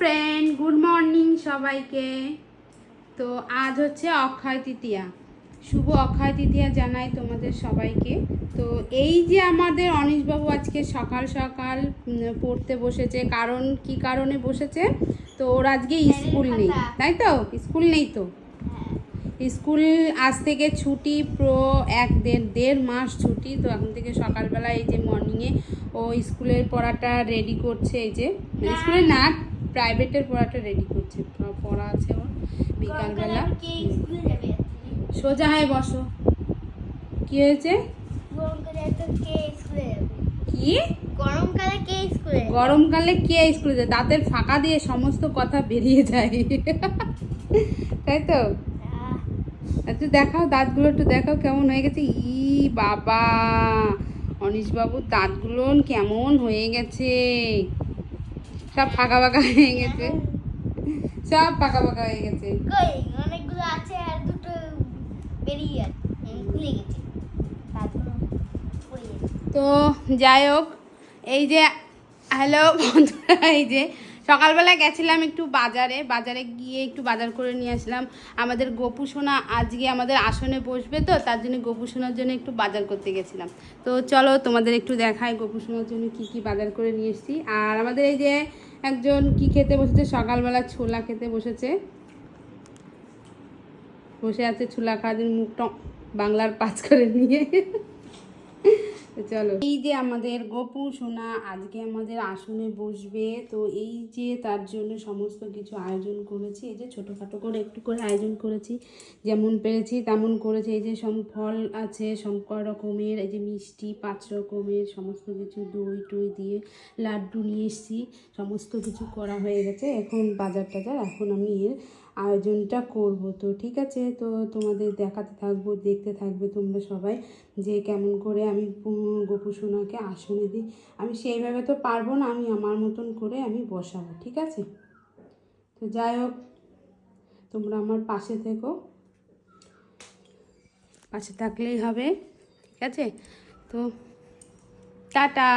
Friend, good morning সবাইকে। তো আজ হচ্ছে অক্ষয় তৃতীয়া। শুভ অক্ষয় তৃতীয়া জানাই তোমাদের সবাইকে। তো এই যে আমাদের অনিশবাবু আজকে সকাল সকাল পড়তে বসেছে, কারণ কি কারণে বসেছে? তো ওর আজকে স্কুল নেই, তাই তো? স্কুল নেই তো, স্কুল আজ থেকে ছুটি, দেড় মাস ছুটি। তো এখন থেকে সকালবেলা এই যে মর্নিংয়ে ও স্কুলের পড়াটা রেডি করছে। এই যে স্কুলে না, প্রাইভেটের পড়াটা রেডি করছে, পড়া আছে ওর বিকালবেলা। সোজা হয়ে বসো। কি হয়েছে? কি গরমকালে কে স্কুলে যায়? দাঁতের ফাঁকা দিয়ে সমস্ত কথা বেরিয়ে যায়, তাই তো? একটু দেখাও দাঁতগুলো, একটু দেখাও কেমন হয়ে গেছে। ই বাবা, অনিশবাবুর দাঁতগুলো কেমন হয়ে গেছে, সব ফাঁকা ফাঁকা হয়ে গেছে, সব ফাঁকা ফাঁকা হয়ে গেছে। অনেকগুলো আছে আর দুটো বেরিয়ে গেছে, খুলে গেছে। তো যাই হোক, এই যে হ্যালো বন্ধুরা, এই যে সকালবেলা গেছিলাম একটু বাজারে গিয়ে একটু বাজার করে নিয়ে আসলাম। আমাদের গোপু সোনা আজকে আমাদের আসনে বসবে, তো তার জন্য গোপু সোনার জন্য একটু বাজার করতে গেছিলাম। তো চলো তোমাদের একটু দেখাই গোপু সোনার জন্য কি কি বাজার করে নিয়ে এসেছি। আর আমাদের এই যে একজন কি খেতে বসেছে, সকালবেলা ছোলা খেতে বসে আছে, ছোলা খাওয়ার জন্য মুখটা বাংলার পাঁচ করে নিয়ে। চলো, এই যে আমাদের গোপু সোনা আজকে আমাদের আসনে বসবে, তো এই যে তার জন্য সমস্ত কিছু আয়োজন করেছি। এই যে ছোটোখাটো করে একটু করে আয়োজন করেছি, যেমন পেরেছি তেমন করেছি। এই যে সব ফল আছে, সব রকমের, এই যে মিষ্টি 5 রকমের, সমস্ত কিছু দই টই দিয়ে লাড্ডু নিয়ে এসেছি, সমস্ত কিছু করা হয়ে গেছে। এখন বাজার টাজার, এখন আমি এর আয়োজনটা করব। তো ঠিক আছে, তো তোমাদের দেখাতে থাকবো, দেখতে থাকবে তোমরা সবাই যে কেমন করে আমি গোপু সোনাকে আসনে দিই। আমি সেইভাবে তো পারবো না, আমি আমার মতন করে আমি বসাবো, ঠিক আছে? তো যাই হোক, তোমরা আমার পাশে থেকো, পাশে থাকলেই হবে, ঠিক আছে? তো টাটা।